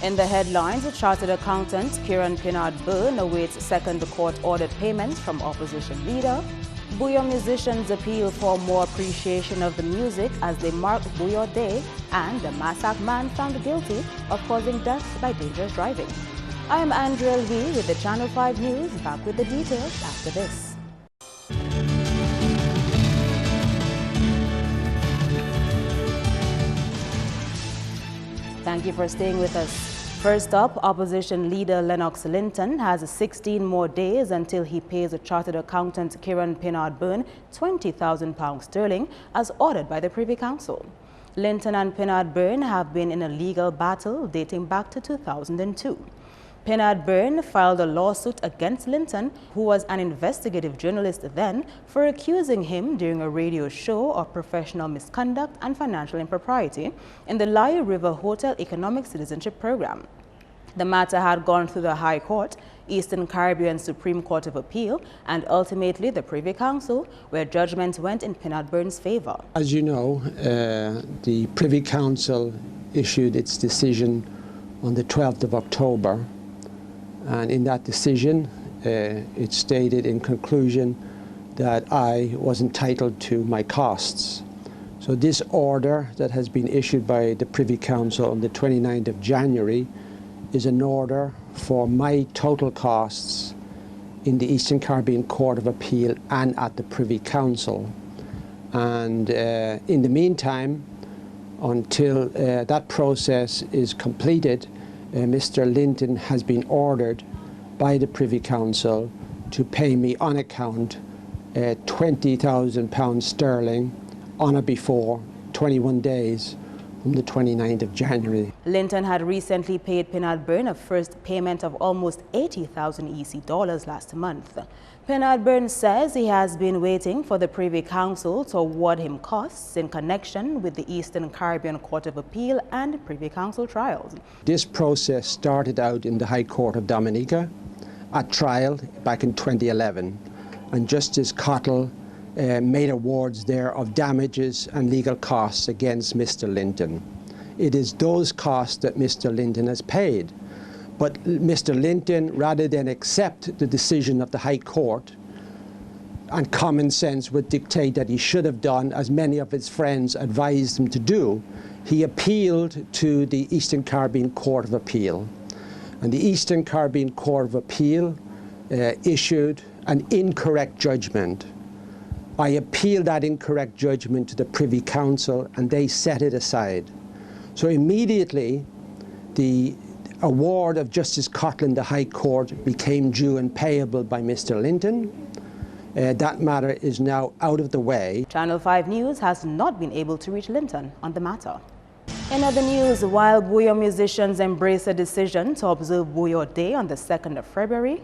In the headlines, Chartered Accountant Kieran Pinard-Byrne awaits second court-ordered payment from opposition leader. Buyeo musicians appeal for more appreciation of the music as they mark Buyeo Day, and a Massac man found guilty of causing death by dangerous driving. I am Andrea Lee with the Channel 5 News, back with the details after this. Thank you for staying with us. First up, opposition leader Lennox Linton has 16 more days until he pays a chartered accountant Kieran Pinard-Byrne £20,000 sterling as ordered by the Privy Council. Linton and Pinard-Byrne have been in a legal battle dating back to 2002. Pinard-Byrne filed a lawsuit against Linton, who was an investigative journalist then, for accusing him during a radio show of professional misconduct and financial impropriety in the Lyre River Hotel Economic Citizenship Program. The matter had gone through the High Court, Eastern Caribbean Supreme Court of Appeal, and ultimately the Privy Council, where judgment went in Pinard-Byrne's favor. As you know, the Privy Council issued its decision on the 12th of October. And in that decision, it stated in conclusion that I was entitled to my costs. So this order that has been issued by the Privy Council on the 29th of January is an order for my total costs in the Eastern Caribbean Court of Appeal and at the Privy Council. And in the meantime, until that process is completed, Mr. Linton has been ordered by the Privy Council to pay me on account £20,000 sterling on or before 21 days from the 29th of January. Linton had recently paid Pinard-Byrne a first payment of almost 80,000 EC dollars last month. Pinard-Byrne says he has been waiting for the Privy Council to award him costs in connection with the Eastern Caribbean Court of Appeal and Privy Council trials. This process started out in the High Court of Dominica at trial back in 2011, and Justice Cottle made awards there of damages and legal costs against Mr. Linton. It is those costs that Mr. Linton has paid. But Mr. Linton, rather than accept the decision of the High Court, and common sense would dictate that he should have done, as many of his friends advised him to do, he appealed to the Eastern Caribbean Court of Appeal. And the Eastern Caribbean Court of Appeal issued an incorrect judgment. I appealed that incorrect judgment to the Privy Council, and they set it aside. So immediately, the award of Justice Cottle in the High Court became due and payable by Mr. Linton. That matter is now out of the way. Channel 5 News has not been able to reach Linton on the matter. In other news, while Buyeo musicians embrace a decision to observe Buyeo Day on the 2nd of February,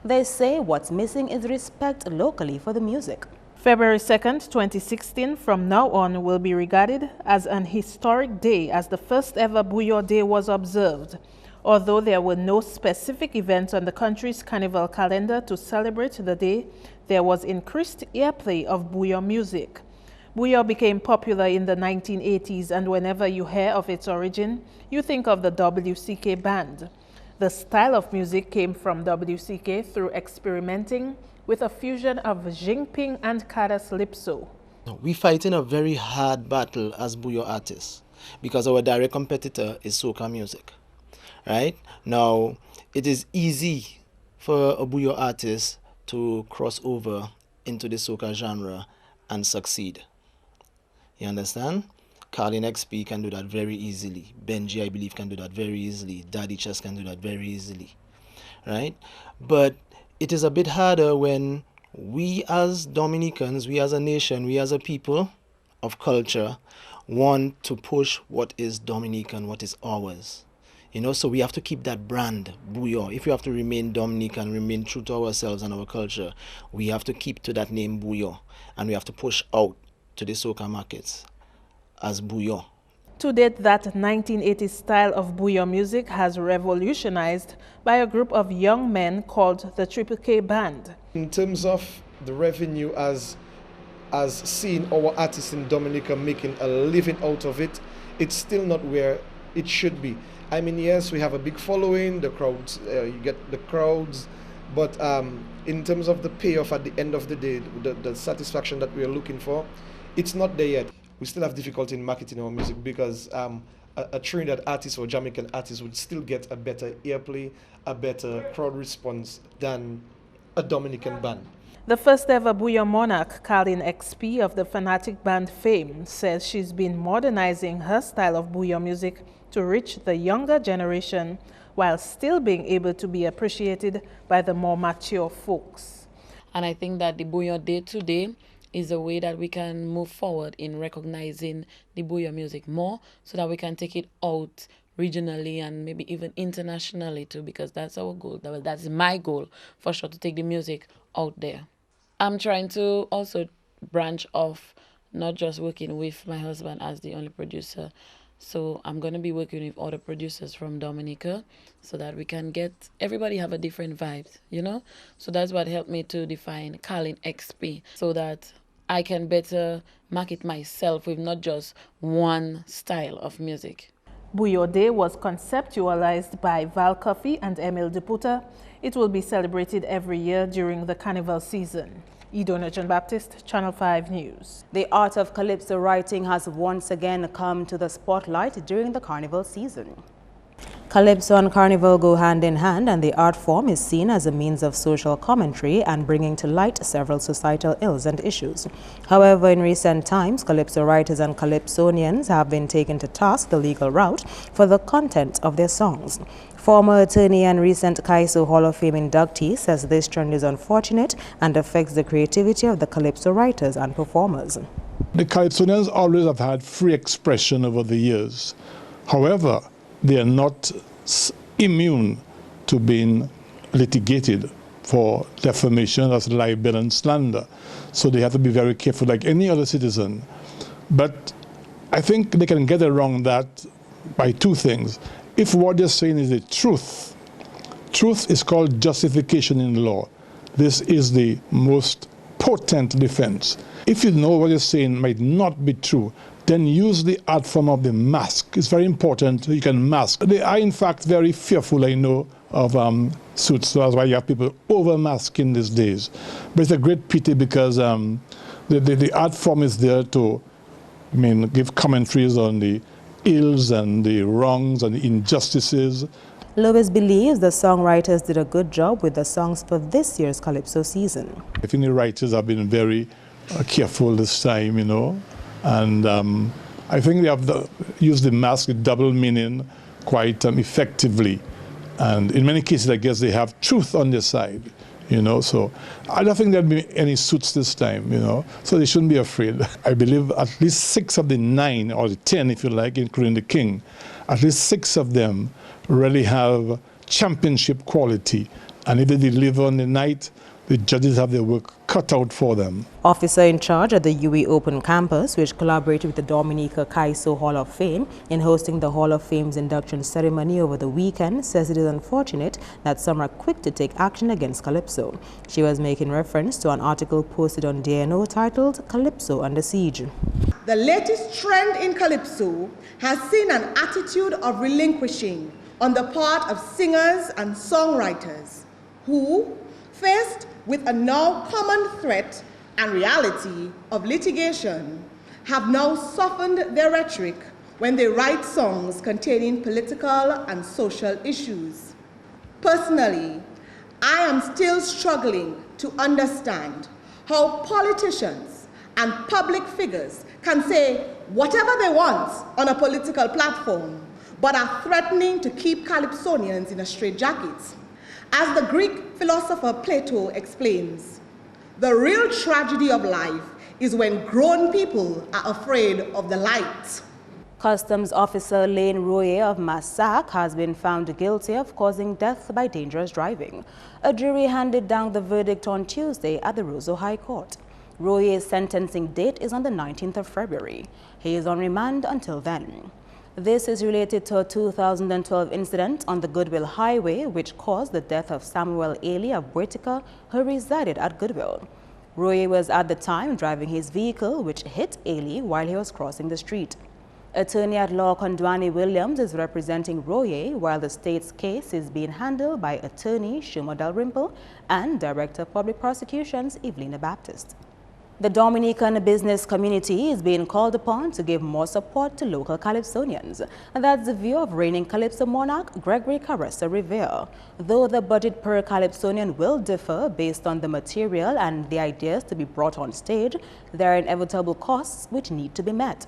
they say what's missing is respect locally for the music. February 2nd, 2016, from now on, will be regarded as an historic day as the first ever Buyeo Day was observed. Although there were no specific events on the country's carnival calendar to celebrate the day, there was increased airplay of Buyeo music. Buyeo became popular in the 1980s, and whenever you hear of its origin, you think of the WCK band. The style of music came from WCK through experimenting with a fusion of Jinping and Kada Calypso. We fight in a very hard battle as Buyeo artists because our direct competitor is soca music. Right? Now, it is easy for a Buyeo artist to cross over into the soca genre and succeed. You understand? Carlin XP can do that very easily. Benji, I believe, can do that very easily. Daddy Chess can do that very easily. Right? But it is a bit harder when we as Dominicans, we as a nation, we as a people of culture want to push what is Dominican, what is ours. You know, so we have to keep that brand, Buyeo. If we have to remain Dominican, remain true to ourselves and our culture, we have to keep to that name Buyeo. And we have to push out to the soca markets as Buyeo. To date, that 1980s style of Buyeo music has revolutionized by a group of young men called the Triple K Band. In terms of the revenue as seeing our artists in Dominica making a living out of it, it's still not where it should be. I mean, yes, we have a big following, the crowds, you get the crowds, but in terms of the payoff at the end of the day, the satisfaction that we are looking for, it's not there yet. We still have difficulty in marketing our music because a Trinidad artist or Jamaican artist would still get a better airplay, a better crowd response than a Dominican band. The first ever Buyo monarch, Carlin XP of the Fanatic Band fame, says she's been modernizing her style of Buyo music to reach the younger generation while still being able to be appreciated by the more mature folks. And I think that the Buyo Day today is a way that we can move forward in recognizing the Buyo music more so that we can take it out regionally and maybe even internationally too, because that's our goal. That's my goal for sure, to take the music out there. I'm trying to also branch off, not just working with my husband as the only producer. So I'm going to be working with other producers from Dominica so that we can get, everybody have a different vibe, you know? So that's what helped me to define Carlin XP, so that I can better market myself with not just one style of music. Buyo Day was conceptualized by Val Coffey and Emil Deputa. It will be celebrated every year during the carnival season. Idona John Baptist, Channel 5 News. The art of calypso writing has once again come to the spotlight during the carnival season. Calypso and carnival go hand in hand, and the art form is seen as a means of social commentary and bringing to light several societal ills and issues. However, in recent times, calypso writers and calypsonians have been taken to task the legal route for the content of their songs. Former attorney and recent Kaiso Hall of Fame inductee says this trend is unfortunate and affects the creativity of the calypso writers and performers. The calypsonians always have had free expression over the years. However, they are not immune to being litigated for defamation as libel and slander. So they have to be very careful like any other citizen. But I think they can get around that by two things. If what they're saying is the truth, truth is called justification in law. This is the most potent defense. If you know what you're saying might not be true, then use the art form of the mask. It's very important. You can mask. They are, in fact, very fearful, I know, of suits. So that's why you have people over-masking these days. But it's a great pity because the art form is there to, give commentaries on the ills and the wrongs and the injustices. Lewis believes the songwriters did a good job with the songs for this year's Calypso season. I think the writers have been very careful this time, and I think they have used the mask with double meaning quite effectively. And in many cases, I guess they have truth on their side, So I don't think there'll be any suits this time, So they shouldn't be afraid. I believe at least 6 of the 9, or the 10, if you like, including the King, at least 6 of them really have championship quality. And if they deliver on the night, the judges have their work cut out for them. Officer in charge at the UE Open Campus, which collaborated with the Dominica Kaiso Hall of Fame in hosting the Hall of Fame's induction ceremony over the weekend, says it is unfortunate that some are quick to take action against Calypso. She was making reference to an article posted on DNO titled Calypso Under Siege. The latest trend in Calypso has seen an attitude of relinquishing on the part of singers and songwriters who, faced with a now common threat and reality of litigation, have now softened their rhetoric when they write songs containing political and social issues. Personally, I am still struggling to understand how politicians and public figures can say whatever they want on a political platform, but are threatening to keep Calypsonians in a straitjacket. As the Greek philosopher Plato explains, the real tragedy of life is when grown people are afraid of the light. Customs Officer Lane Roye of Massac has been found guilty of causing death by dangerous driving. A jury handed down the verdict on Tuesday at the Roseau High Court. Roye's sentencing date is on the 19th of February. He is on remand until then. This is related to a 2012 incident on the Goodwill Highway which caused the death of Samuel Ailey of Bwetika, who resided at Goodwill. Roye was at the time driving his vehicle which hit Ailey while he was crossing the street. Attorney-at-law Kondwani Williams is representing Roye, while the state's case is being handled by attorney Shuma Dalrymple and Director of Public Prosecutions Evelina Baptist. The Dominican business community is being called upon to give more support to local Calypsonians, and that's the view of reigning Calypso monarch Gregory Caressa Rivera. Though the budget per Calypsonian will differ based on the material and the ideas to be brought on stage, there are inevitable costs which need to be met.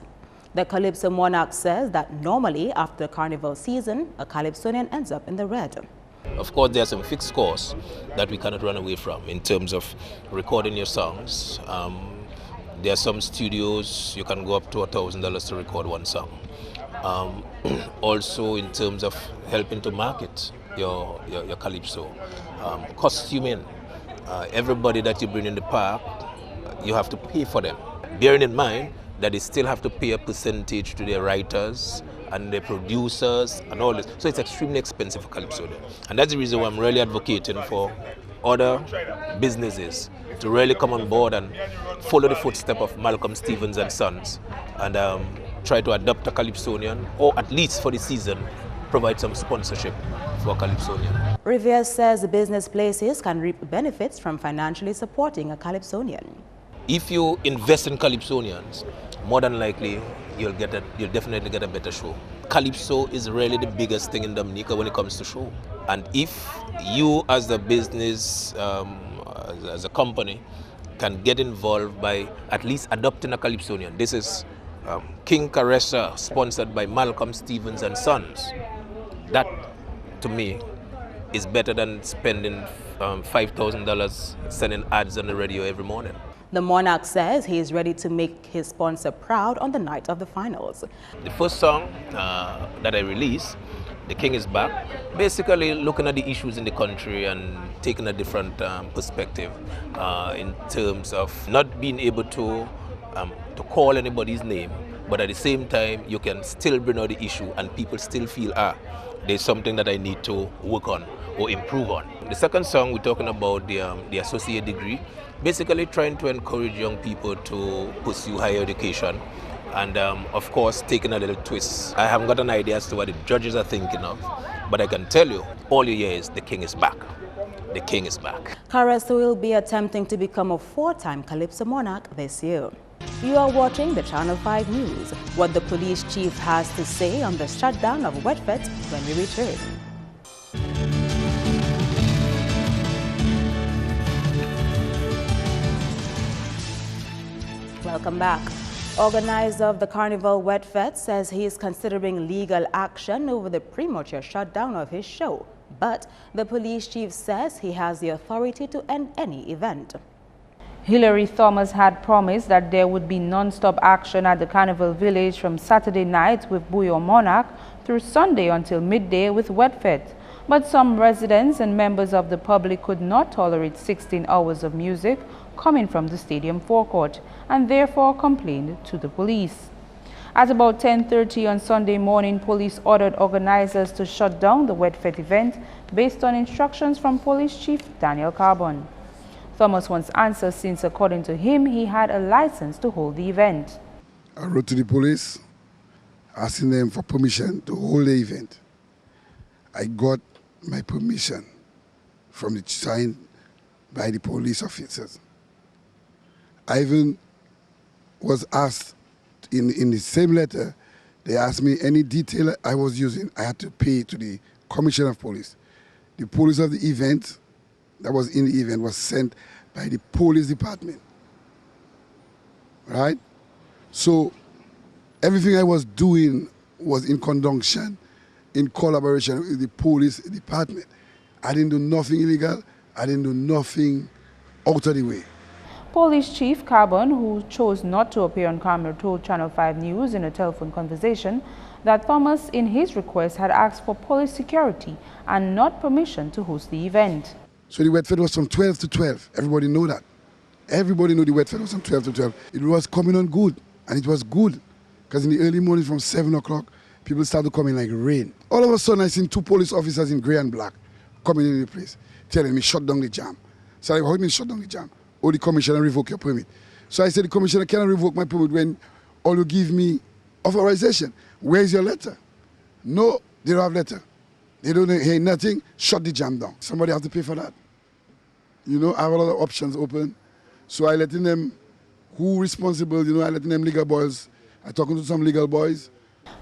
The Calypso monarch says that normally after carnival season, a Calypsonian ends up in the red. Of course, there are some fixed costs that we cannot run away from in terms of recording your songs. There are some studios you can go up to $1,000 to record one song. Also, in terms of helping to market your calypso, costuming. Everybody that you bring in the park, you have to pay for them. Bearing in mind that they still have to pay a percentage to their writers and the producers and all this. So it's extremely expensive for Calypso. And that's the reason why I'm really advocating for other businesses to really come on board and follow the footsteps of Malcolm Stevens and Sons and try to adopt a Calypsonian, or at least for the season, provide some sponsorship for a Calypsonian. Rivera says business places can reap benefits from financially supporting a Calypsonian. If you invest in Calypsonians, more than likely you'll definitely get a better show. Calypso is really the biggest thing in Dominica when it comes to show. And if you as a business, as a company, can get involved by at least adopting a Calypsonian. This is King Caressa, sponsored by Malcolm Stevens and Sons. That, to me, is better than spending $5,000 sending ads on the radio every morning. The monarch says he is ready to make his sponsor proud on the night of the finals. The first song that I released, The King is Back, basically looking at the issues in the country and taking a different perspective in terms of not being able to call anybody's name, but at the same time you can still bring out the issue and people still feel, there's something that I need to work on or improve on. The second song, we're talking about the associate degree, basically trying to encourage young people to pursue higher education and of course taking a little twist. I haven't got an idea as to what the judges are thinking of, but I can tell you, all you hear is the king is back. The king is back. Caressa will be attempting to become a 4-time Calypso monarch this year. You are watching the Channel 5 News. What the police chief has to say on the shutdown of Wetfet when we return. Welcome back. Organizer of the Carnival Wetfet says he is considering legal action over the premature shutdown of his show. But the police chief says he has the authority to end any event. Hilary Thomas had promised that there would be non-stop action at the Carnival Village from Saturday night with Buyo Monarch through Sunday until midday with Wetfet. But some residents and members of the public could not tolerate 16 hours of music coming from the stadium forecourt and therefore complained to the police. At about 10:30 on Sunday morning, police ordered organizers to shut down the Wetfet event based on instructions from Police Chief Daniel Carbon. Thomas wants answers since, according to him, he had a license to hold the event. I wrote to the police asking them for permission to hold the event. I got my permission from the signed by the police officers. I even was asked in the same letter, they asked me any detail I was using, I had to pay to the commissioner of police. The police of the event that was in the event was sent by the police department, right? So everything I was doing was in conjunction, in collaboration with the police department. I didn't do nothing illegal, I didn't do nothing out of the way. Police Chief Carbon, who chose not to appear on camera, told Channel 5 News in a telephone conversation that Thomas, in his request, had asked for police security and not permission to host the event. So the Wetfet was from 12 to 12. Everybody know that. Everybody knew the Wetfet was from 12 to 12. It was coming on good, and it was good. Because in the early morning from 7 o'clock, people started coming like rain. All of a sudden, I seen 2 police officers in grey and black coming in the place, telling me, shut down the jam. So I how do you mean shut down the jam? Or the commissioner revoke your permit. So I said, the commissioner cannot revoke my permit when all you give me authorization. Where's your letter? No, they don't have letter. They don't hear nothing, shut the jam down. Somebody have to pay for that. You know, I have a lot of options open. So I letting them, who responsible, you know, I letting them legal boys. I talking to some legal boys.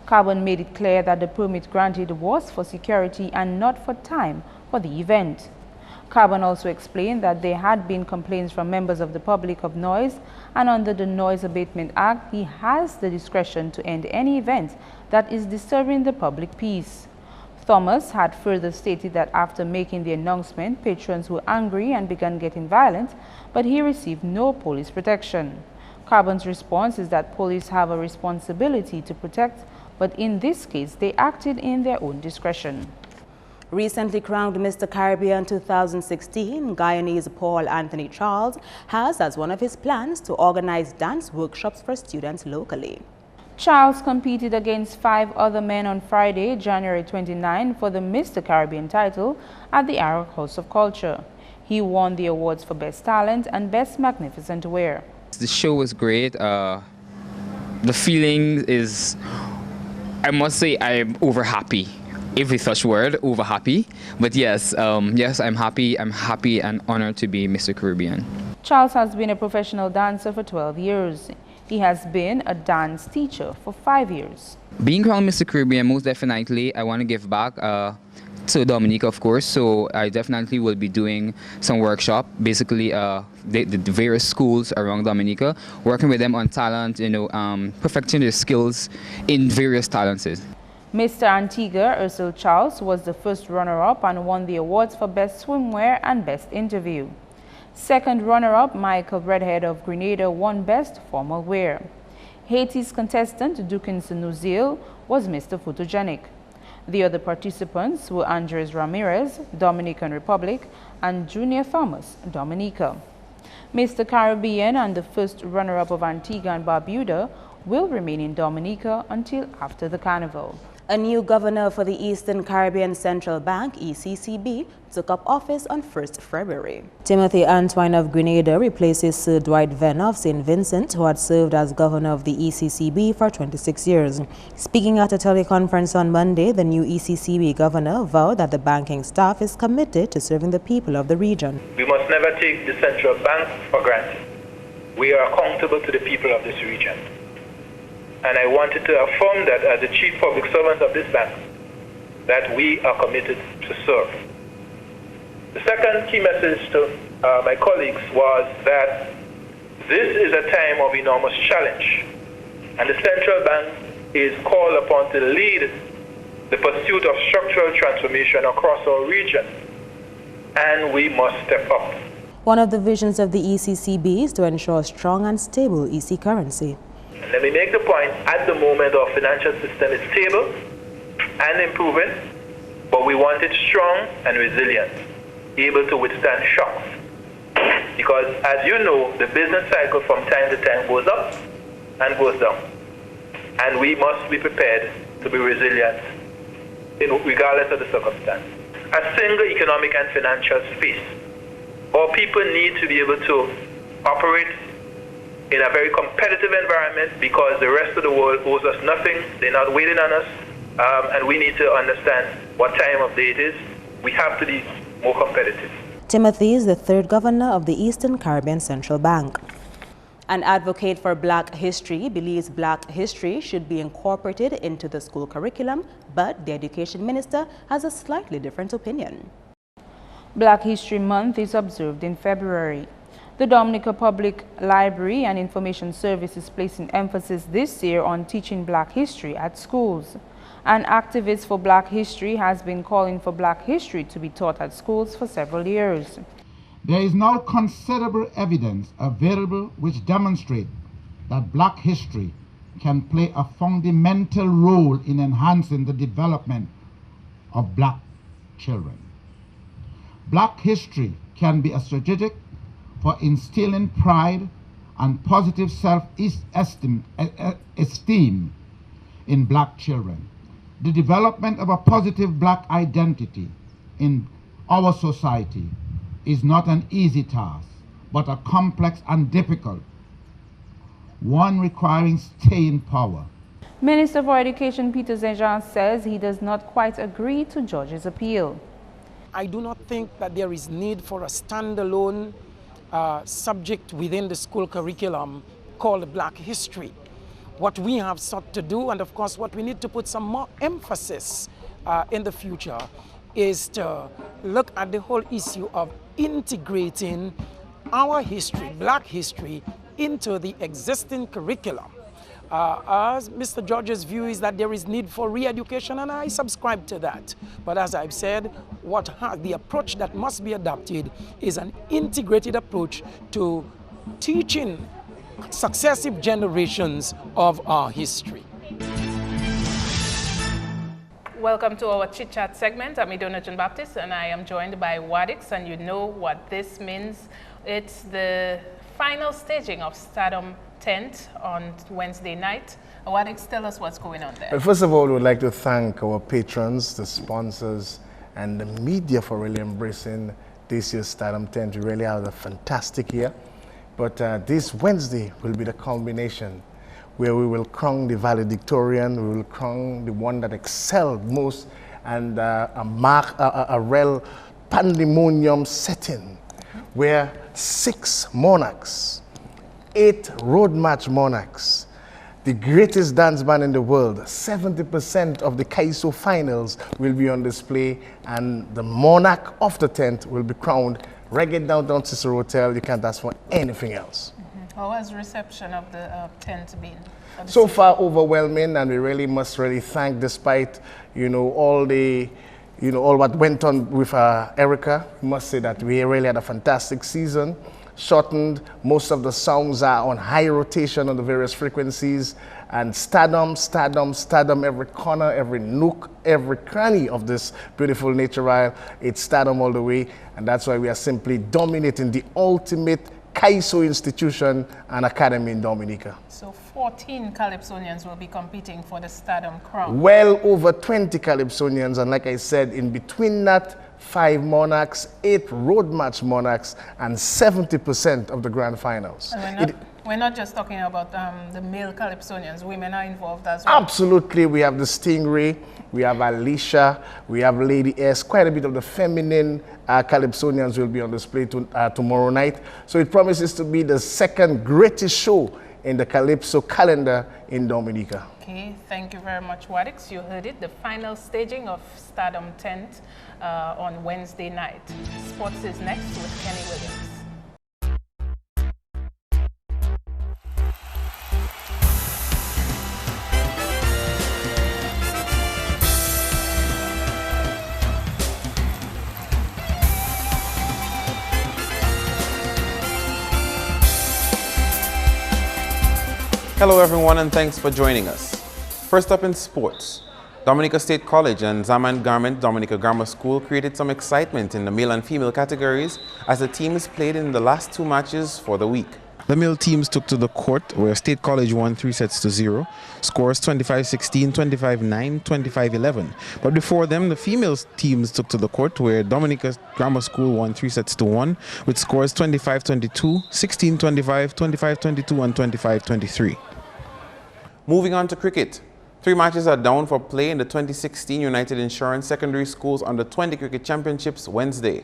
Carbon made it clear that the permit granted was for security and not for time for the event. Carbon also explained that there had been complaints from members of the public of noise, and under the Noise Abatement Act, he has the discretion to end any event that is disturbing the public peace. Thomas had further stated that after making the announcement, patrons were angry and began getting violent, but he received no police protection. Carbon's response is that police have a responsibility to protect, but in this case, they acted in their own discretion. Recently crowned Mr. Caribbean 2016, Guyanese Paul Anthony Charles has as one of his plans to organize dance workshops for students locally. Charles competed against 5 other men on Friday, January 29, for the Mr. Caribbean title at the Arak House of Culture. He won the awards for Best Talent and Best Magnificent Wear. The show was great. The feeling is, I must say, I'm over happy. Every such word, over happy. But yes, yes, I'm happy. I'm happy and honored to be Mr. Caribbean. Charles has been a professional dancer for 12 years. He has been a dance teacher for 5 years. Being crowned Mr. Caribbean, most definitely, I want to give back to Dominica, of course. So I definitely will be doing some workshop, basically the various schools around Dominica, working with them on talent, you know, perfecting their skills in various talents. Mr. Antigua Ursula Charles was the first runner-up and won the awards for Best Swimwear and Best Interview. Second runner-up, Michael Redhead of Grenada, won Best Formal Wear. Haiti's contestant, Dukins Nuzil, was Mr. Photogenic. The other participants were Andres Ramirez, Dominican Republic, and Junior Thomas, Dominica. Mr. Caribbean and the first runner-up of Antigua and Barbuda will remain in Dominica until after the Carnival. A new governor for the Eastern Caribbean Central Bank, ECCB, took up office on 1st February. Timothy Antoine of Grenada replaces Sir Dwight Venn of St. Vincent, who had served as governor of the ECCB for 26 years. Speaking at a teleconference on Monday, the new ECCB governor vowed that the banking staff is committed to serving the people of the region. We must never take the central bank for granted. We are accountable to the people of this region. And I wanted to affirm that as the chief public servant of this bank, that we are committed to serve. The second key message to my colleagues was that this is a time of enormous challenge, and the central bank is called upon to lead the pursuit of structural transformation across our region, and we must step up. One of the visions of the ECCB is to ensure a strong and stable EC currency. Let me make the point, at the moment our financial system is stable and improving, but we want it strong and resilient, able to withstand shocks. Because as you know, the business cycle from time to time goes up and goes down. And we must be prepared to be resilient regardless of the circumstance. A single economic and financial space, our people need to be able to operate in a very competitive environment because the rest of the world owes us nothing. They're not waiting on us, and we need to understand what time of day it is. We have to be more competitive. Timothy is the third governor of the Eastern Caribbean Central Bank. An advocate for Black history believes Black history should be incorporated into the school curriculum, but the education minister has a slightly different opinion. Black History Month is observed in February. The Dominica Public Library and Information Service is placing emphasis this year on teaching Black history at schools. An activist for Black history has been calling for Black history to be taught at schools for several years. There is now considerable evidence available which demonstrates that Black history can play a fundamental role in enhancing the development of Black children. Black history can be a strategic for instilling pride and positive self-esteem in Black children. The development of a positive Black identity in our society is not an easy task, but a complex and difficult one requiring staying power. Minister for Education Tues2ndFeb2k16News says he does not quite agree to judge's appeal. I do not think that there is need for a standalone subject within the school curriculum called Black History. What we have sought to do, and of course what we need to put some more emphasis in the future, is to look at the whole issue of integrating our history, Black history, into the existing curriculum. As Mr. George's view is that there is need for re-education, and I subscribe to that. But as I've said, the approach that must be adopted is an integrated approach to teaching successive generations of our history. Welcome to our Chit Chat segment. I'm Idona John Baptist, and I am joined by Wadix, and you know what this means. It's the final staging of Stardom 10th on Wednesday night. Wadix, tell us what's going on there. Well, first of all, we would like to thank our patrons, the sponsors, and the media for really embracing this year's Stardom 10th. We really had a fantastic year. But this Wednesday will be the culmination where we will crown the valedictorian, we will crown the one that excelled most, and mark a real pandemonium setting where 6 monarchs, 8 road march monarchs, the greatest dance band in the world, 70% of the KAISO finals will be on display, and the monarch of the 10th will be crowned. Reggae Downtown Cicero Hotel, you can't ask for anything else. How has the reception of the 10th been? So far overwhelming, and we really must thank, despite all what went on with Erica. We must say that we really had a fantastic season. Shortened, most of the songs are on high rotation on the various frequencies, and Stardom, every corner, every nook, every cranny of this beautiful nature isle, it's Stardom all the way, and that's why we are simply dominating the ultimate KAISO institution and academy in Dominica. So 14 Calypsonians will be competing for the Stardom crown. Well over 20 Calypsonians, and like I said, in between that, 5 monarchs, 8 road march monarchs, and 70% of the grand finals. And we're not just talking about the male Calypsonians, women are involved as well. Absolutely, we have the Stingray, we have Alicia, we have Lady S, quite a bit of the feminine Calypsonians will be on display tomorrow night. So it promises to be the second greatest show in the Calypso calendar in Dominica. Okay, thank you very much, Wadix. You heard it, the final staging of Stardom 10th on Wednesday night. Sports is next with Kenny Williams. Hello everyone, and thanks for joining us. First up in sports, Dominica State College and Zaman Garment Dominica Grammar School created some excitement in the male and female categories as the teams played in the last 2 matches for the week. The male teams took to the court where State College won 3-0, scores 25-16, 25-9, 25-11. But before them, the female teams took to the court where Dominica Grammar School won 3-1 with scores 25-22, 16-25, 25-22 and 25-23. Moving on to cricket. 3 matches are down for play in the 2016 United Insurance Secondary Schools Under-20 Cricket Championships Wednesday.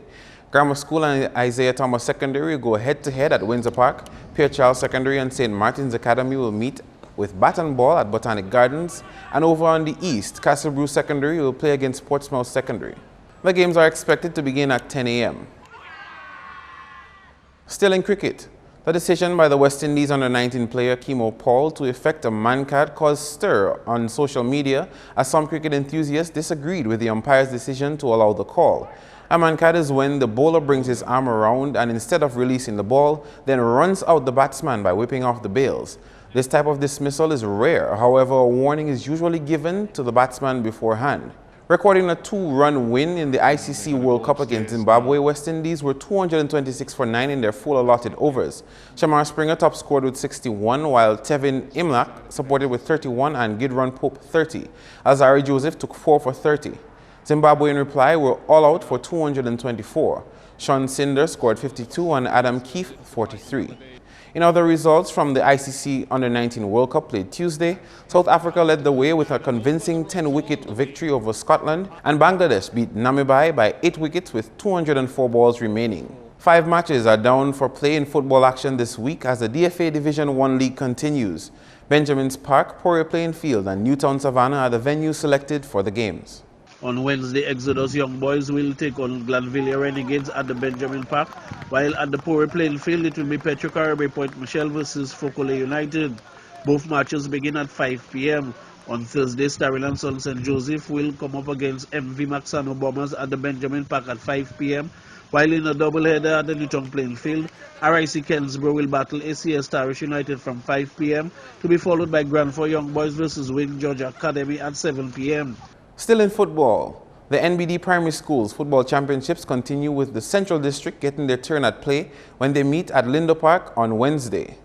Grammar School and Isaiah Thomas Secondary will go head-to-head at Windsor Park. Pierre Charles Secondary and St. Martin's Academy will meet with bat and ball at Botanic Gardens. And over on the east, Castle Bruce Secondary will play against Portsmouth Secondary. The games are expected to begin at 10 a.m. Still in cricket, the decision by the West Indies under-19 player Kimo Paul to effect a man card caused stir on social media as some cricket enthusiasts disagreed with the umpire's decision to allow the call. A man card is when the bowler brings his arm around and instead of releasing the ball, then runs out the batsman by whipping off the bails. This type of dismissal is rare, however, a warning is usually given to the batsman beforehand. Recording a 2-run win in the ICC World Cup against Zimbabwe, West Indies were 226 for 9 in their full allotted overs. Shamar Springer top scored with 61, while Tevin Imlach supported with 31 and Gidron Pope 30. Azari Joseph took 4 for 30. Zimbabwe in reply were all out for 224. Sean Cinder scored 52 and Adam Keefe 43. In other results from the ICC Under-19 World Cup played Tuesday, South Africa led the way with a convincing 10-wicket victory over Scotland, and Bangladesh beat Namibia by 8 wickets with 204 balls remaining. 5 matches are down for play in football action this week as the DFA Division 1 League continues. Benjamin's Park, Poirier Playing Field and Newtown Savannah are the venues selected for the games. On Wednesday, Exodus Young Boys will take on Glanville Renegades at the Benjamin Park, while at the Poirier Playing Field it will be Petro Caribbean Point Michelle versus Fokole United. Both matches begin at 5 p.m. On Thursday, Starrel and Son St. Joseph will come up against MV Maxano Bombers at the Benjamin Park at 5 p.m. While in a doubleheader at the Newtown Playing Field, RIC Kensborough will battle ACS Tarish United from 5 p.m. to be followed by Granford Young Boys versus Wayne George Academy at 7 p.m. Still in football, the NBD Primary Schools Football Championships continue with the Central District getting their turn at play when they meet at Lindo Park on Wednesday.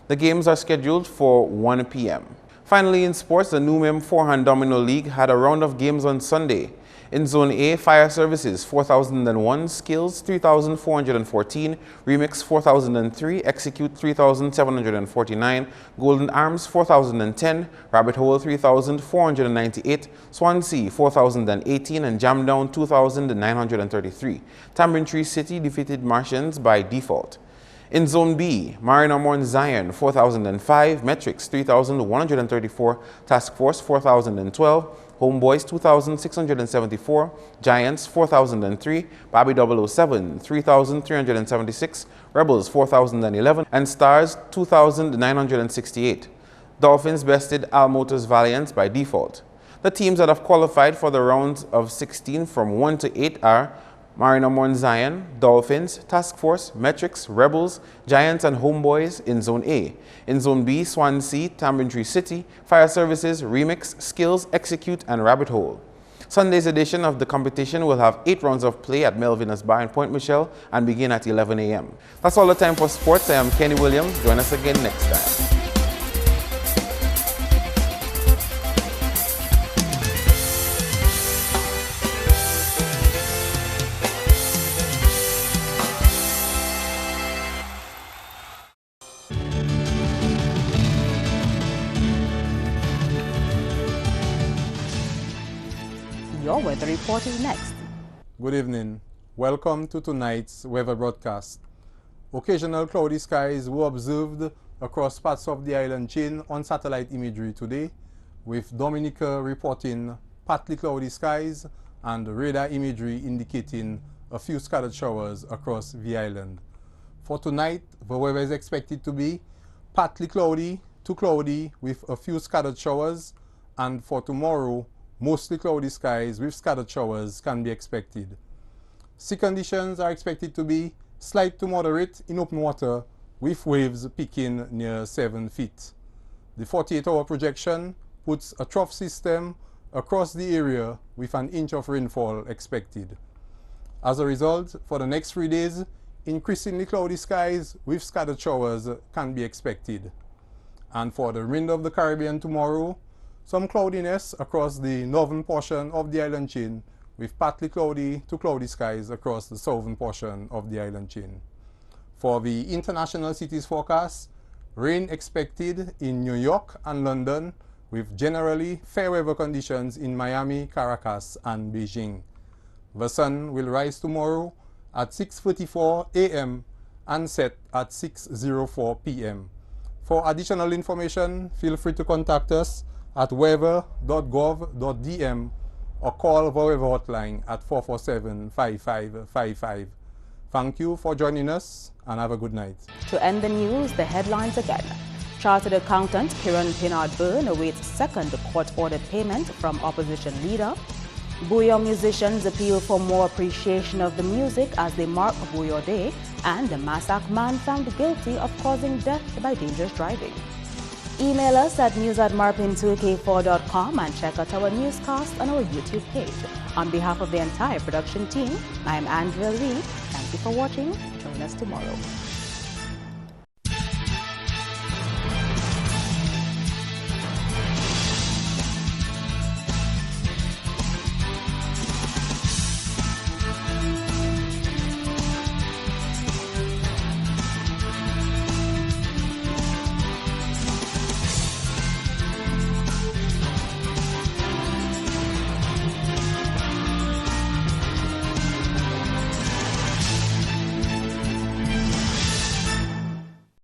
The games are scheduled for 1 p.m. Finally, in sports, the Numem Forehand Domino League had a round of games on Sunday. In Zone A, Fire Services 4001, Skills 3414, Remix 4003, Execute 3749, Golden Arms 4010, Rabbit Hole 3498, Swansea 4018, and Jam Down 2933. Tambourine Tree City defeated Martians by default. In Zone B, Marina Morn Zion 4005, Metrics 3134, Task Force 4012, Homeboys 2674, Giants 4003, Bobby 007 3376, Rebels 4011, and Stars 2968. Dolphins bested Al Motors Valiant by default. The teams that have qualified for the rounds of 16 from 1 to 8 are Marina Morn Zion, Dolphins, Task Force, Metrics, Rebels, Giants, and Homeboys in Zone A. In Zone B, Swansea, Tambourine Tree City, Fire Services, Remix, Skills, Execute, and Rabbit Hole. Sunday's edition of the competition will have 8 rounds of play at Melvina's Bar in Point Michelle and begin at 11 a.m. That's all the time for sports. I am Kenny Williams. Join us again next time. Your weather report is next. Good evening. Welcome to tonight's weather broadcast. Occasional cloudy skies were observed across parts of the island chain on satellite imagery today, with Dominica reporting partly cloudy skies and radar imagery indicating a few scattered showers across the island. For tonight, the weather is expected to be partly cloudy to cloudy with a few scattered showers, and for tomorrow, mostly cloudy skies with scattered showers can be expected. Sea conditions are expected to be slight to moderate in open water with waves peaking near 7 feet. The 48-hour projection puts a trough system across the area with an inch of rainfall expected. As a result, for the next 3 days, increasingly cloudy skies with scattered showers can be expected. And for the remainder of the Caribbean tomorrow, some cloudiness across the northern portion of the island chain with partly cloudy to cloudy skies across the southern portion of the island chain. For the international cities forecast, rain expected in New York and London with generally fair weather conditions in Miami, Caracas, and Beijing. The sun will rise tomorrow at 6:44 a.m. and set at 6:04 p.m. For additional information, feel free to contact us at weather.gov.dm or call the weather hotline at 447-5555. Thank you for joining us and have a good night. To end the news, the headlines again. Chartered accountant Kiran Pinard Byrne awaits second court-ordered payment from opposition leader. Bouyon musicians appeal for more appreciation of the music as they mark Bouyon Day, and the Massac man found guilty of causing death by dangerous driving. Email us at news@marpin2k4.com and check out our newscast on our YouTube page. On behalf of the entire production team, I am Andrea Lee. Thank you for watching. Join us tomorrow.